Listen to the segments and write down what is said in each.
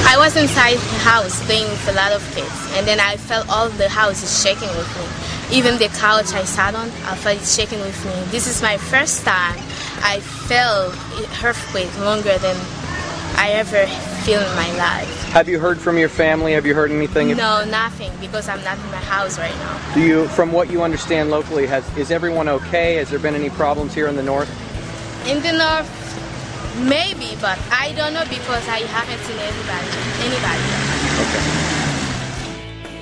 I was inside the house playing with a lot of kids, and then I felt all the house is shaking with me. Even the couch I sat on, I felt it shaking with me. This is my first time I felt earthquake longer than I ever feel in my life. Have you heard from your family? Have you heard anything? No, nothing, because I'm not in my house right now. From what you understand locally, is everyone okay? Has there been any problems here in the north? In the north, maybe, but I don't know because I haven't seen anybody. Okay.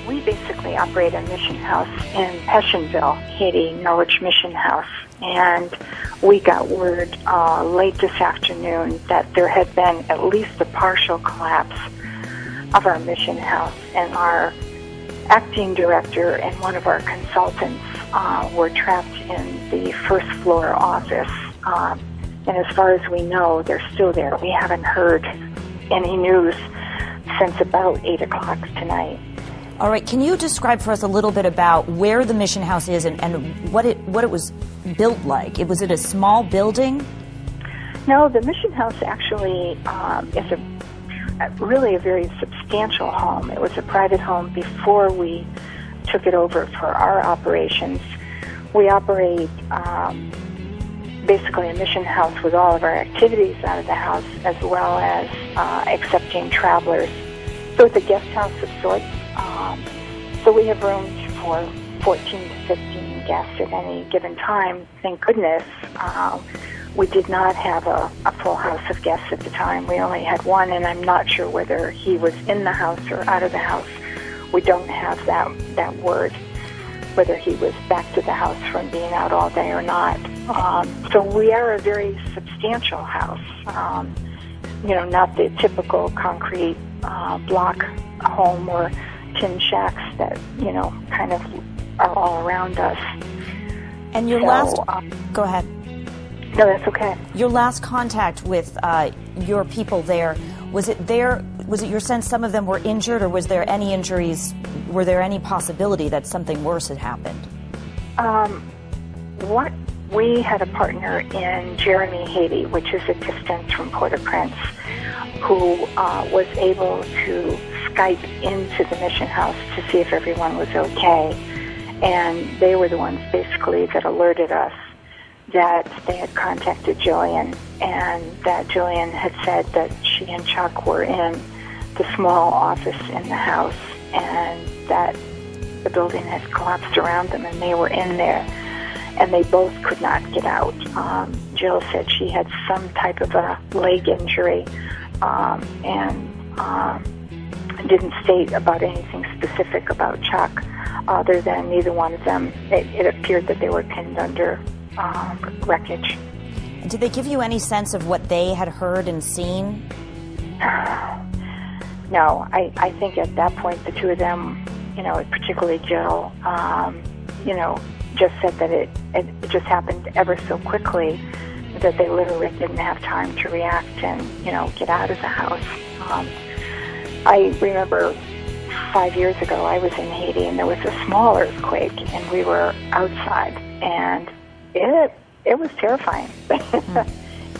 We basically operate a mission house in Pessionville, Haiti, Norwich Mission House. And we got word late this afternoon that there had been at least a partial collapse of our mission house, and our acting director and one of our consultants were trapped in the first floor office. And as far as we know, they're still there. We haven't heard any news since about 8 o'clock tonight. All right, can you describe for us a little bit about where the mission house is and what it was built like? Was it a small building? No, the mission house actually is really a very substantial home. It was a private home before we took it over for our operations. We operate basically a mission house with all of our activities out of the house, as well as accepting travelers. So it's a guest house of sorts. So we have rooms for 14 to 15 guests at any given time. Thank goodness we did not have a full house of guests at the time. We only had one, and I'm not sure whether he was in the house or out of the house. We don't have that word, whether he was back to the house from being out all day or not. So we are a very substantial house. Not the typical concrete block home or tin shacks that, kind of are all around us. And your go ahead. No, that's okay. Your last contact with your people there, was it your sense some of them were injured, or was there any injuries? Were there any possibility that something worse had happened? We had a partner in Jeremy, Haiti, which is a distance from Port-au-Prince, who was able to Skype into the mission house to see if everyone was okay. And they were the ones basically that alerted us that they had contacted Jillian, and that Jillian had said that she and Chuck were in the small office in the house, and that the building had collapsed around them, and they were in there, and they both could not get out. Jill said she had some type of a leg injury, and didn't state about anything specific about Chuck, other than neither one of them, it appeared that they were pinned under wreckage. Did they give you any sense of what they had heard and seen? No, I think at that point the two of them, particularly Jill, just said that it just happened ever so quickly that they literally didn't have time to react and, get out of the house. I remember 5 years ago I was in Haiti, and there was a small earthquake, and we were outside, and it was terrifying.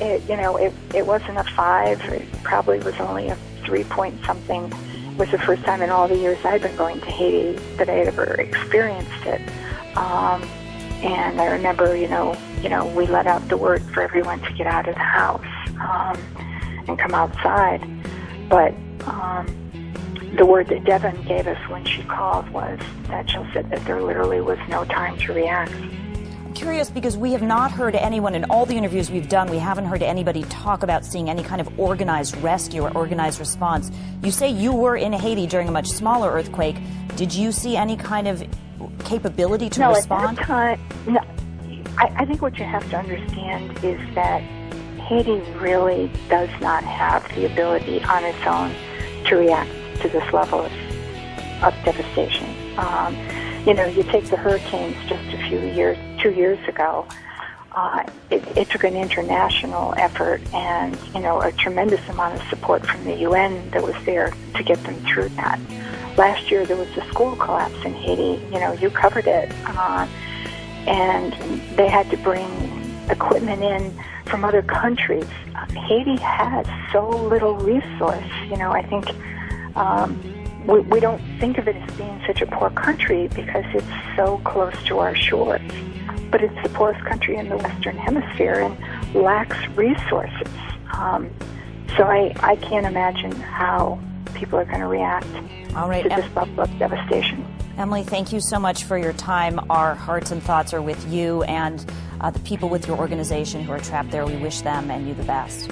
It wasn't a 5. It probably was only a 3-point-something. It was the first time in all the years I'd been going to Haiti that I had ever experienced it. And I remember, we let out the word for everyone to get out of the house and come outside. But the word that Devin gave us when she called was that she said that there literally was no time to react. I'm curious because we have not heard anyone in all the interviews we've done, we haven't heard anybody talk about seeing any kind of organized rescue or organized response. You say you were in Haiti during a much smaller earthquake. Did you see any kind of capability to respond? At that time, no. I think what you have to understand is that Haiti really does not have the ability on its own to react to this level of devastation. You take the hurricanes just 2 years ago. It took an international effort and, a tremendous amount of support from the UN that was there to get them through that. Last year there was a school collapse in Haiti. You covered it. And they had to bring equipment in from other countries. Haiti has so little resource. I think We don't think of it as being such a poor country because it's so close to our shores. But it's the poorest country in the Western Hemisphere and lacks resources. So I can't imagine how people are going to react to this level of devastation. Emily, thank you so much for your time. Our hearts and thoughts are with you and the people with your organization who are trapped there. We wish them and you the best.